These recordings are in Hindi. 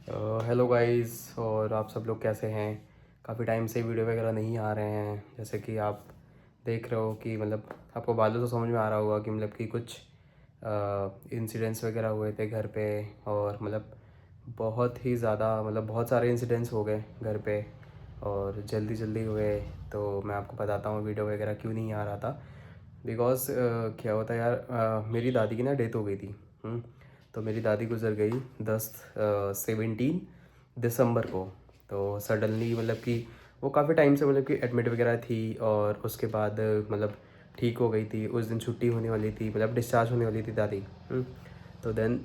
हेलो गाइस, और आप सब लोग कैसे हैं। काफ़ी टाइम से वीडियो वगैरह नहीं आ रहे हैं। जैसे कि आप देख रहे हो कि मतलब आपको बातों तो समझ में आ रहा होगा कि मतलब कि कुछ इंसिडेंट्स वगैरह हुए थे घर पे। और मतलब बहुत ही ज़्यादा मतलब बहुत सारे इंसिडेंट्स हो गए घर पे और जल्दी जल्दी हुए। तो मैं आपको बताता हूँ वीडियो वगैरह क्यों नहीं आ रहा था। बिकॉज़ क्या होता है यार, मेरी दादी की ना डेथ हो गई थी। तो मेरी दादी गुजर गई 17 दिसंबर को। तो सडनली मतलब कि वो काफ़ी टाइम से मतलब कि एडमिट वगैरह थी, और उसके बाद मतलब ठीक हो गई थी। उस दिन छुट्टी होने वाली थी, मतलब डिस्चार्ज होने वाली थी दादी। तो देन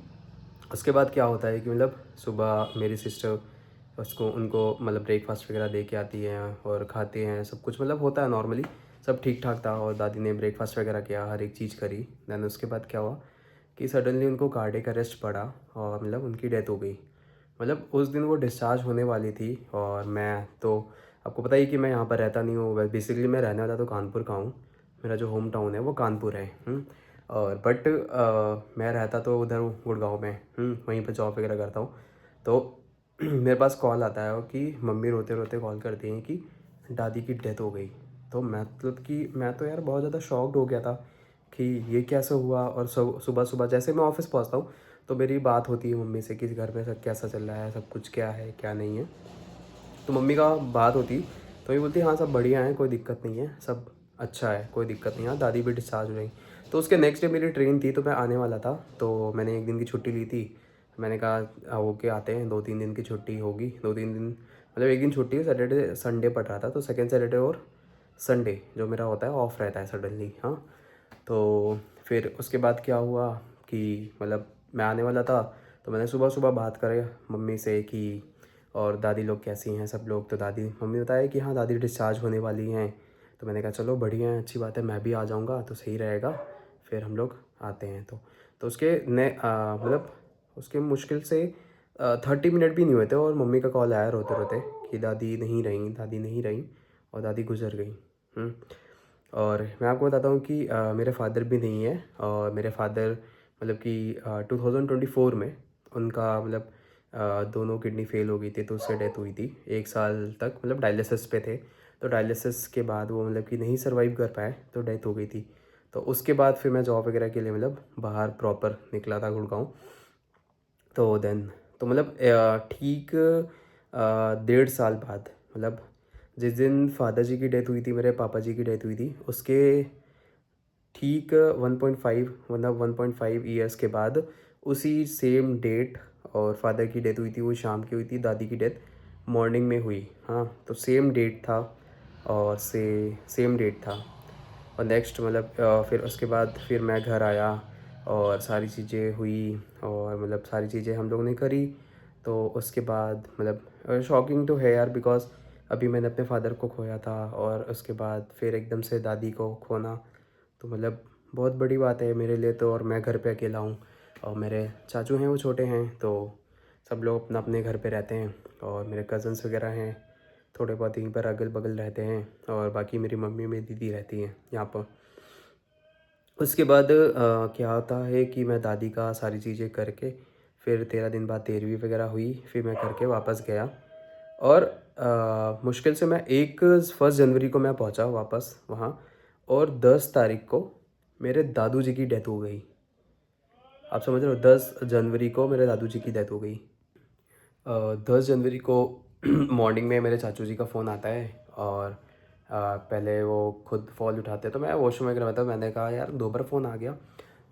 उसके बाद क्या होता है कि मतलब सुबह मेरी सिस्टर उसको उनको मतलब ब्रेकफास्ट वगैरह दे के आती हैं और खाते हैं, सब कुछ मतलब होता है नॉर्मली। सब ठीक ठाक था और दादी ने ब्रेकफास्ट वगैरह किया, हर एक चीज़ करी। दैन उसके बाद क्या हुआ कि सडनली उनको कार्डियक अरेस्ट पड़ा और मतलब उनकी डेथ हो गई। मतलब उस दिन वो डिस्चार्ज होने वाली थी। और मैं तो आपको पता ही कि मैं यहाँ पर रहता नहीं हूँ, बेसिकली मैं रहने वाला तो कानपुर का हूँ। मेरा जो होम टाउन है वो कानपुर है। और बट मैं रहता तो उधर हूँ गुड़गांव में। वहीं पर जॉब वगैरह करता हूँ। तो मेरे पास कॉल आता है कि मम्मी रोते रोते कॉल करती हैं कि दादी की डेथ हो गई। तो मैं मतलब कि मैं तो यार बहुत ज़्यादा शॉक्ड हो गया था कि ये कैसे हुआ। और सुबह सुबह जैसे मैं ऑफिस पहुंचता हूँ तो मेरी बात होती है मम्मी से कि घर में सब कैसा चल रहा है, सब कुछ क्या है क्या नहीं है। तो मम्मी का बात होती तो ये बोलती हाँ सब बढ़िया है, कोई दिक्कत नहीं है, सब अच्छा है, कोई दिक्कत नहीं है। दादी भी डिस्चार्ज हो रही। तो उसके नेक्स्ट डे मेरी ट्रेन थी तो मैं आने वाला था। तो मैंने एक दिन की छुट्टी ली थी। मैंने कहा होके आते हैं, 2-3 दिन की छुट्टी होगी, 2-3 दिन मतलब एक दिन छुट्टी, सैटरडे संडे पड़ रहा था। तो सेकेंड सैटरडे और संडे जो मेरा होता है ऑफ रहता है सडनली। हाँ, तो फिर उसके बाद क्या हुआ कि मतलब मैं आने वाला था। तो मैंने सुबह सुबह बात करे मम्मी से कि और दादी लोग कैसी हैं सब लोग। तो दादी मम्मी बताया कि हाँ दादी डिस्चार्ज होने वाली हैं। तो मैंने कहा चलो बढ़िया है, अच्छी बात है, मैं भी आ जाऊँगा तो सही रहेगा। फिर हम लोग आते हैं। तो उसके ने मतलब उसके मुश्किल से 30 मिनट भी नहीं हुए थे और मम्मी का कॉल आया रोते रोते कि दादी नहीं रही, दादी नहीं रही और दादी गुजर गई। और मैं आपको बताता हूँ कि मेरे फादर भी नहीं है। और मेरे फादर मतलब कि 2024 में उनका मतलब दोनों किडनी फेल हो गई थी तो उससे डेथ हुई थी। 1 साल तक मतलब डायलिसिस पे थे। तो डायलिसिस के बाद वो मतलब कि नहीं सर्वाइव कर पाए तो डेथ हो गई थी। तो उसके बाद फिर मैं जॉब वगैरह के लिए मतलब बाहर प्रॉपर निकला था गुड़गांव। तो देन तो मतलब ठीक 1.5 साल बाद मतलब जिस दिन फादर जी की डेथ हुई थी, मेरे पापा जी की डेथ हुई थी, उसके ठीक 1.5 मतलब 1.5 ईयर्स के बाद उसी सेम डेट और फादर की डेथ हुई थी, वो शाम की हुई थी, दादी की डेथ मॉर्निंग में हुई। हाँ, तो सेम डेट था और सेम डेट था। और नेक्स्ट मतलब फिर उसके बाद फिर मैं घर आया और सारी चीज़ें हुई और मतलब सारी चीज़ें हम लोगों ने करी। तो उसके बाद मतलब शॉकिंग तो है यार, बिकॉज़ अभी मैंने अपने फादर को खोया था और उसके बाद फिर एकदम से दादी को खोना तो मतलब बहुत बड़ी बात है मेरे लिए तो। और मैं घर पे अकेला हूँ और मेरे चाचू हैं वो छोटे हैं, तो सब लोग अपना अपने घर पे रहते हैं। और मेरे कज़न्स वगैरह हैं, थोड़े बहुत यहीं पर अगल बगल रहते हैं। और बाकी मेरी मम्मी मेरी दीदी रहती हैं यहाँ पर। उसके बाद क्या होता है कि मैं दादी का सारी चीज़ें करके फिर 13 दिन बाद तेरहवीं वगैरह हुई, फिर मैं करके वापस गया। और मुश्किल से मैं 1 जनवरी को मैं पहुंचा वापस वहाँ। और 10 तारीख को मेरे दादू जी की डेथ हो गई। आप समझ रहे हो, 10 जनवरी को मेरे दादू जी की डेथ हो गई। 10 जनवरी को मॉर्निंग में मेरे चाचू जी का फ़ोन आता है। और पहले वो खुद फ़ोन उठाते हैं तो मैं वॉशरूम वगैरह में था। मैंने कहा यार 2 बार फ़ोन आ गया।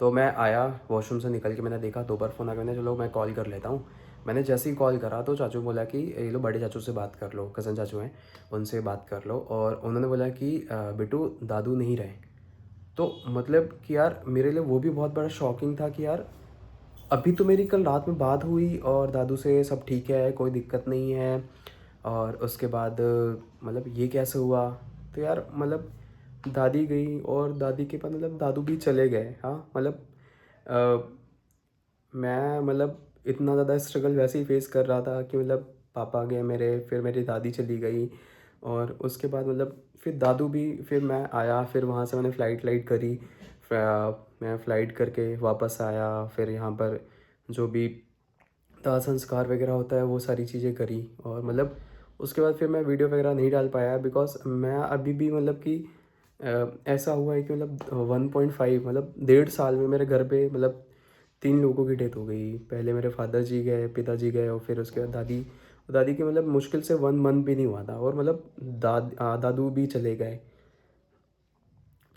तो मैं आया वॉशरूम से निकल के, मैंने देखा 2 बार फ़ोन आ गया। मैंने चलो मैं कॉल कर लेता हूँ। मैंने जैसे ही कॉल करा तो चाचू बोला कि ये लो बड़े चाचू से बात कर लो, कज़न चाचू हैं उनसे बात कर लो। और उन्होंने बोला कि बिट्टू दादू नहीं रहे। तो मतलब कि यार मेरे लिए वो भी बहुत बड़ा शॉकिंग था कि यार अभी तो मेरी कल रात में बात हुई और दादू से सब ठीक है, कोई दिक्कत नहीं है। और उसके बाद मतलब ये कैसे हुआ। तो यार मतलब दादी गई और दादी के बाद मतलब दादू भी चले गए। हाँ मतलब अ, मैं मतलब इतना ज़्यादा स्ट्रगल वैसे ही फेस कर रहा था कि मतलब पापा गए मेरे, फिर मेरी दादी चली गई। और उसके बाद मतलब फिर दादू भी, फिर मैं आया, फिर वहाँ से मैंने फ़्लाइट करी। मैं फ़्लाइट करके वापस आया। फिर यहाँ पर जो भी दाह संस्कार वगैरह होता है वो सारी चीज़ें करी। और मतलब उसके बाद फिर मैं वीडियो वगैरह नहीं डाल पाया बिकॉज़ मैं अभी भी मतलब कि ऐसा हुआ है कि मतलब 1.5 मतलब 1.5 साल में मेरे घर पे मतलब 3 लोगों की डेथ हो गई। पहले मेरे फादर जी गए, पिताजी गए और फिर उसके बाद दादी। दादी की मतलब मुश्किल से 1 मंथ भी नहीं हुआ था और मतलब दादू भी चले गए।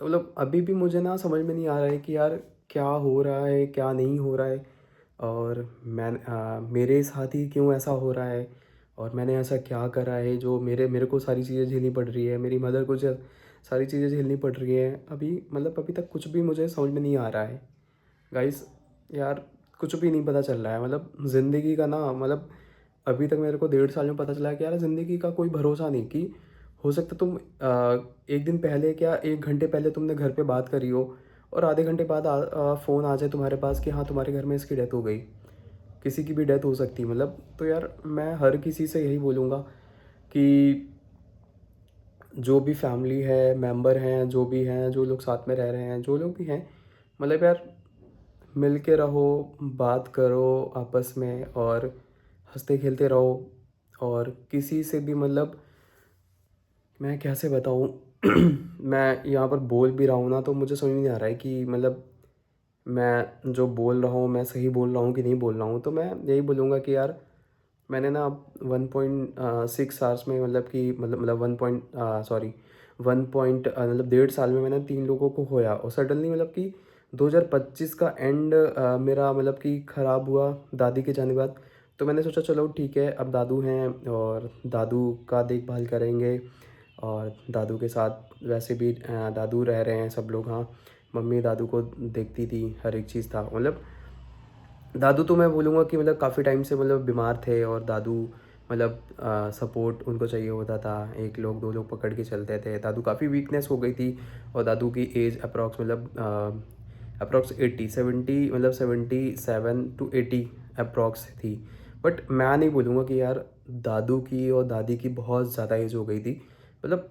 तो मतलब अभी भी मुझे ना समझ में नहीं आ रहा है कि यार क्या हो रहा है, क्या नहीं हो रहा है और मेरे साथ ही क्यों ऐसा हो रहा है और मैंने ऐसा क्या करा है जो मेरे मेरे को सारी चीज़ें झेलनी पड़ रही है, मेरी मदर को सारी चीज़ें झेलनी पड़ रही हैं। अभी मतलब अभी तक कुछ भी मुझे समझ में नहीं आ रहा है गाइस। यार कुछ भी नहीं पता चल रहा है मतलब ज़िंदगी का ना मतलब अभी तक मेरे को 1.5 साल में पता चला है कि यार ज़िंदगी का कोई भरोसा नहीं। कि हो सकता तुम एक दिन पहले क्या 1 घंटे पहले तुमने घर पे बात करी हो और आधे घंटे बाद फ़ोन आ जाए तुम्हारे पास कि हाँ तुम्हारे घर में इसकी डेथ हो गई। किसी की भी डेथ हो सकती है मतलब। तो यार मैं हर किसी से यही बोलूँगा कि जो भी फैमिली है, मेंबर हैं, जो भी हैं, जो लोग साथ में रह रहे हैं, जो लोग भी हैं, मतलब यार मिल के रहो, बात करो आपस में और हँसते खेलते रहो। और किसी से भी मतलब मैं कैसे बताऊँ मैं यहाँ पर बोल भी रहा हूँ ना तो मुझे समझ नहीं आ रहा है कि मतलब मैं जो बोल रहा हूँ मैं सही बोल रहा हूँ कि नहीं बोल रहा हूँ। तो मैं यही बोलूँगा कि यार मैंने ना 1.6 आवर्स में मतलब कि मतलब 1 पॉइंट मतलब 1.5 साल में मैंने 3 लोगों को खोया और सडनली मतलब कि 2025 का एंड मेरा मतलब कि ख़राब हुआ दादी के जाने के बाद। तो मैंने सोचा चलो ठीक है अब दादू हैं और दादू का देखभाल करेंगे और दादू के साथ वैसे भी दादू रह रहे हैं सब लोग। हाँ मम्मी दादू को देखती थी, हर एक चीज़ था मतलब। दादू तो मैं बोलूँगा कि मतलब काफ़ी टाइम से मतलब बीमार थे और दादू मतलब सपोर्ट उनको चाहिए होता था। एक लोग 2 लोग पकड़ के चलते थे। दादू काफ़ी वीकनेस हो गई थी और दादू की एज अप्रॉक्स मतलब अप्रॉक्स 80 70 मतलब 77 टू 80 अप्रॉक्स थी। बट मैं नहीं बोलूँगा कि यार दादू की और दादी की बहुत ज़्यादा एज हो गई थी। मतलब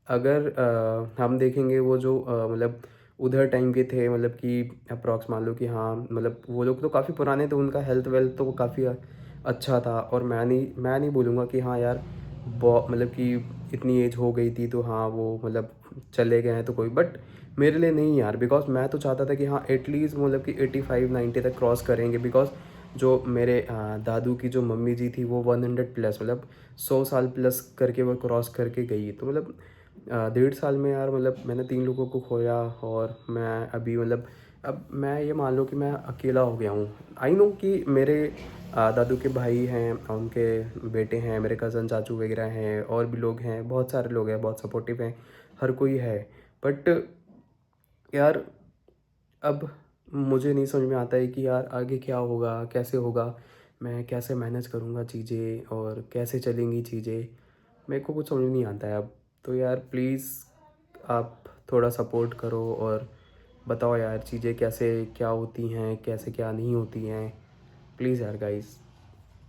अगर हम देखेंगे वो जो मतलब उधर टाइम के थे मतलब कि अप्रॉक्स मान लो कि हाँ मतलब वो लोग तो काफ़ी पुराने थे, उनका हेल्थ वेल्थ तो काफ़ी अच्छा था। और मैं नहीं बोलूँगा कि हाँ यार मतलब कि इतनी एज हो गई थी तो हाँ वो मतलब चले गए हैं तो कोई। बट मेरे लिए नहीं यार बिकॉज मैं तो चाहता था कि हाँ एटलीस्ट मतलब कि 85 90 तक क्रॉस करेंगे। बिकॉज जो मेरे दादू की जो मम्मी जी थी वो 100 प्लस मतलब 100 साल प्लस करके वो क्रॉस करके गई। तो मतलब 1.5 साल में यार मतलब मैंने 3 लोगों को खोया और मैं अभी मतलब अब मैं ये मान लो कि मैं अकेला हो गया हूँ। आई नो कि मेरे दादू के भाई हैं, उनके बेटे हैं, मेरे कज़न चाचू वगैरह हैं और भी लोग हैं, बहुत सारे लोग हैं, बहुत सपोर्टिव हैं, हर कोई है। बट यार अब मुझे नहीं समझ में आता है कि यार आगे क्या होगा, कैसे होगा, मैं कैसे मैनेज करूँगा चीज़ें और कैसे चलेंगी चीज़ें, मेरे को कुछ समझ नहीं आता है अब। तो यार प्लीज़ आप थोड़ा सपोर्ट करो और बताओ यार चीज़ें कैसे क्या होती हैं, कैसे क्या नहीं होती हैं, प्लीज़ यार गाइस।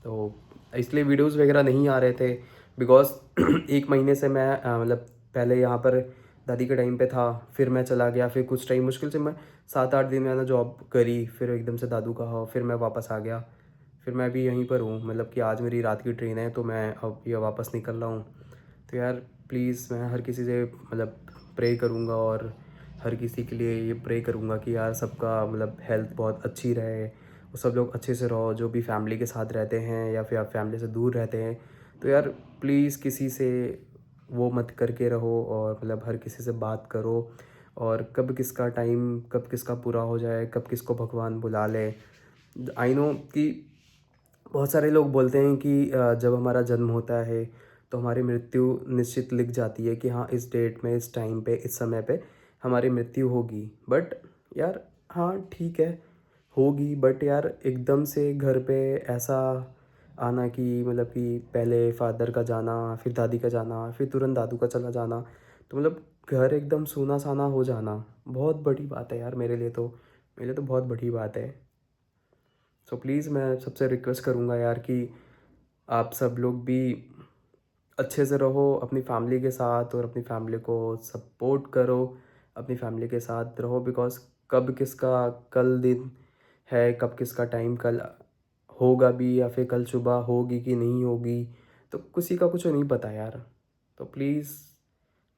तो इसलिए वीडियोस वगैरह नहीं आ रहे थे बिकॉज़ 1 महीने से मैं मतलब पहले यहाँ पर दादी के टाइम पे था, फिर मैं चला गया, फिर कुछ टाइम मुश्किल से मैं 7 8 दिन मैंने जॉब करी, फिर एकदम से दादू का हुआ, फिर मैं वापस आ गया। फिर मैं अभी यहीं पर हूँ मतलब कि आज मेरी रात की ट्रेन है तो मैं अब ये वापस निकल रहा हूँ। तो यार प्लीज़ मैं हर किसी से मतलब प्रे करूँगा और हर किसी के लिए ये प्रे करूँगा कि यार सबका मतलब हेल्थ बहुत अच्छी रहे और सब लोग अच्छे से रहो, जो भी फैमिली के साथ रहते हैं या फिर आप फैमिली से दूर रहते हैं। तो यार प्लीज़ किसी से वो मत करके रहो और मतलब हर किसी से बात करो। और कब किसका टाइम कब किसका पूरा हो जाए, कब किसको भगवान बुला ले। आई नो कि बहुत सारे लोग बोलते हैं कि जब हमारा जन्म होता है तो हमारी मृत्यु निश्चित लिख जाती है कि हाँ इस डेट में, इस टाइम पे, इस समय पे हमारी मृत्यु होगी। बट यार हाँ ठीक है होगी, बट यार एकदम से घर पे ऐसा आना कि मतलब कि पहले फादर का जाना, फिर दादी का जाना, फिर तुरंत दादू का चला जाना, तो मतलब घर एकदम सूना साना हो जाना बहुत बड़ी बात है यार मेरे लिए। तो मेरे लिए तो बहुत बड़ी बात है। सो प्लीज़ मैं सबसे रिक्वेस्ट करूँगा यार कि आप सब लोग भी अच्छे से रहो अपनी फैमिली के साथ और अपनी फैमिली को सपोर्ट करो, अपनी फैमिली के साथ रहो। बिकॉज़ कब किसका कल दिन है, कब किसका टाइम कल होगा भी या फिर कल सुबह होगी कि नहीं होगी, तो किसी का कुछ नहीं पता यार। तो प्लीज़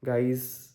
गाइस